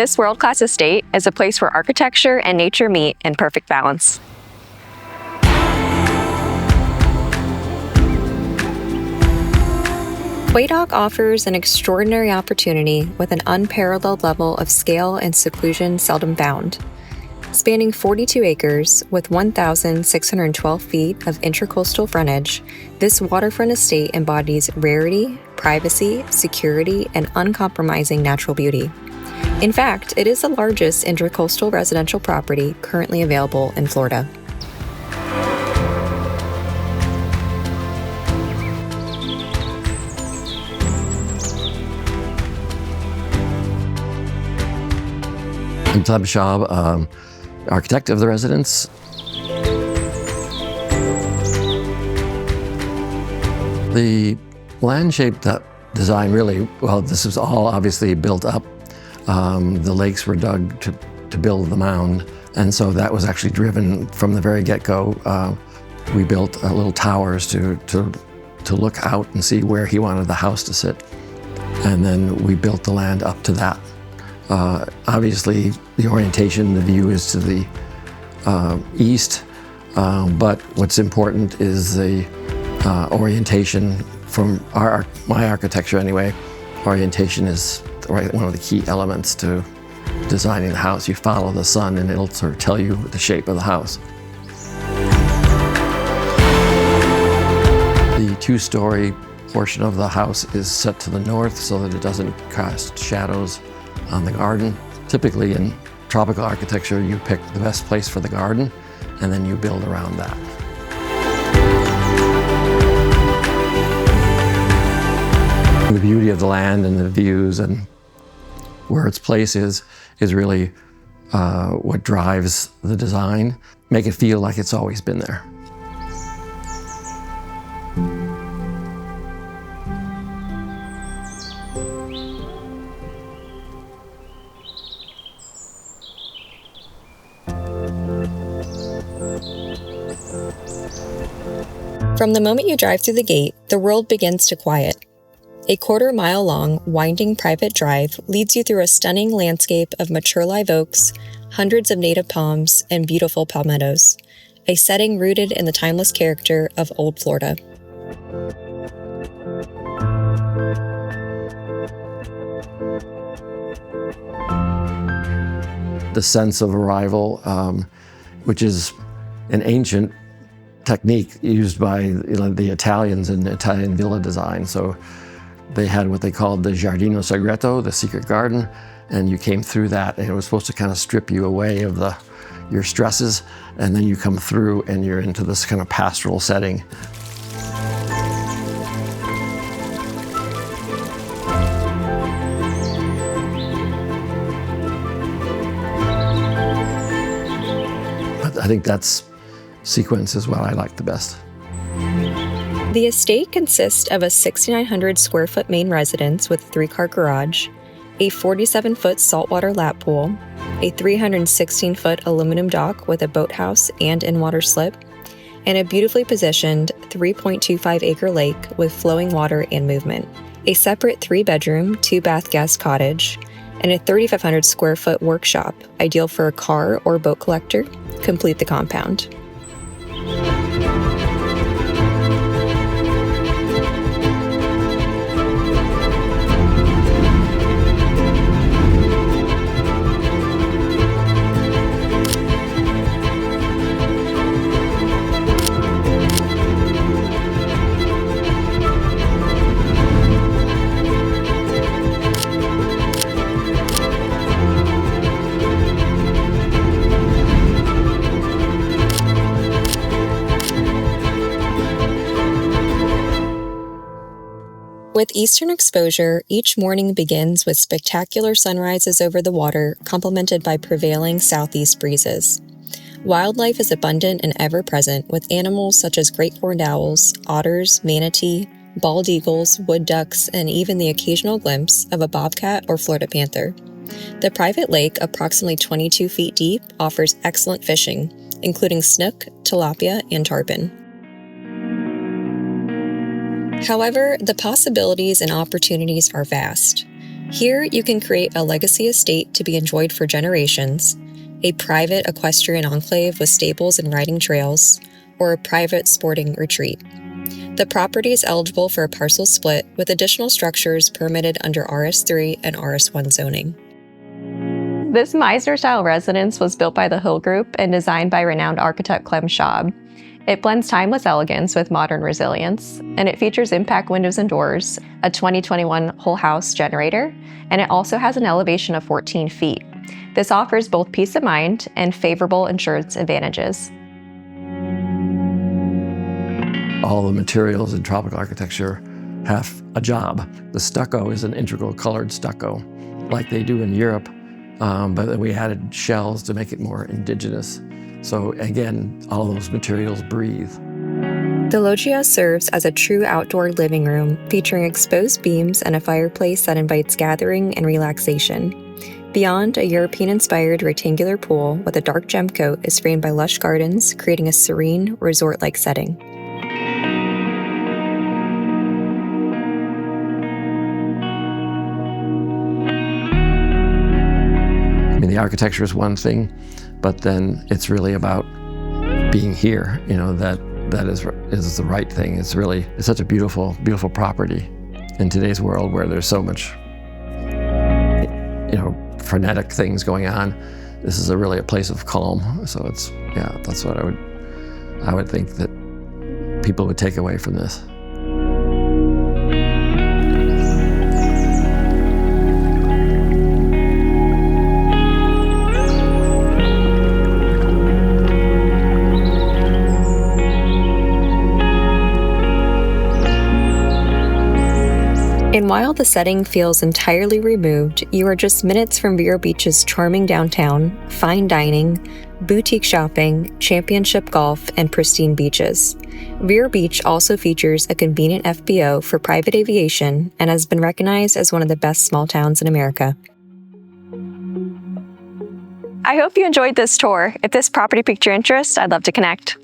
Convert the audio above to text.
This world-class estate is a place where architecture and nature meet in perfect balance. Quay offers an extraordinary opportunity with an unparalleled level of scale and seclusion seldom found. Spanning 42 acres with 1,612 feet of intracoastal frontage, this waterfront estate embodies rarity, privacy, security, and uncompromising natural beauty. In fact, it is the largest intracoastal residential property currently available in Florida. I'm Tom Schaub, architect of the residence. The land shape design really, well, this is all obviously built up. The lakes were dug to build the mound, and so that was actually driven from the very get-go. We built little towers to look out and see where he wanted the house to sit, and then we built the land up to that. Obviously, the orientation, the view is to the east, but what's important is the orientation from my architecture anyway. Orientation is one of the key elements to designing the house. You follow the sun and it'll sort of tell you the shape of the house. The two-story portion of the house is set to the north so that it doesn't cast shadows on the garden. Typically in tropical architecture, you pick the best place for the garden and then you build around that. The beauty of the land and the views and where its place is really what drives the design. Make it feel like it's always been there. From the moment you drive through the gate, the world begins to quiet. A quarter-mile-long, winding private drive leads you through a stunning landscape of mature live oaks, hundreds of native palms, and beautiful palmettos, a setting rooted in the timeless character of Old Florida. The sense of arrival, which is an ancient technique used by the Italians in Italian villa design. So they had what they called the giardino segreto, the secret garden, and you came through that, and it was supposed to kind of strip you away of your stresses, and then you come through and you're into this kind of pastoral setting. I think that's sequence is what I like the best. The estate consists of a 6,900 square foot main residence with a 3-car garage, a 47-foot saltwater lap pool, a 316-foot aluminum dock with a boathouse and in-water slip, and a beautifully positioned 3.25-acre lake with flowing water and movement, a separate 3-bedroom, 2-bath guest cottage, and a 3,500 square foot workshop, ideal for a car or boat collector, complete the compound. With eastern exposure, each morning begins with spectacular sunrises over the water, complemented by prevailing southeast breezes. Wildlife is abundant and ever-present, with animals such as great horned owls, otters, manatee, bald eagles, wood ducks, and even the occasional glimpse of a bobcat or Florida panther. The private lake, approximately 22 feet deep, offers excellent fishing, including snook, tilapia, and tarpon. However, the possibilities and opportunities are vast. Here, you can create a legacy estate to be enjoyed for generations, a private equestrian enclave with stables and riding trails, or a private sporting retreat. The property is eligible for a parcel split with additional structures permitted under RS3 and RS1 zoning. This Mizner-style residence was built by the Hill Group and designed by renowned architect Clem Schaub. It blends timeless elegance with modern resilience, and it features impact windows and doors, a 2021 whole house generator, and it also has an elevation of 14 feet. This offers both peace of mind and favorable insurance advantages. All the materials in tropical architecture have a job. The stucco is an integral colored stucco, like they do in Europe, but then we added shells to make it more indigenous. So again, all those materials breathe. The loggia serves as a true outdoor living room, featuring exposed beams and a fireplace that invites gathering and relaxation. Beyond, a European-inspired rectangular pool with a dark gem coat is framed by lush gardens, creating a serene, resort-like setting. I mean, the architecture is one thing, but then it's really about being here, that is the right thing. It's such a beautiful, beautiful property in today's world where there's so much, frenetic things going on. This is really a place of calm. So that's what I would think that people would take away from this. And while the setting feels entirely removed, you are just minutes from Vero Beach's charming downtown, fine dining, boutique shopping, championship golf, and pristine beaches. Vero Beach also features a convenient FBO for private aviation and has been recognized as one of the best small towns in America. I hope you enjoyed this tour. If this property piqued your interest, I'd love to connect.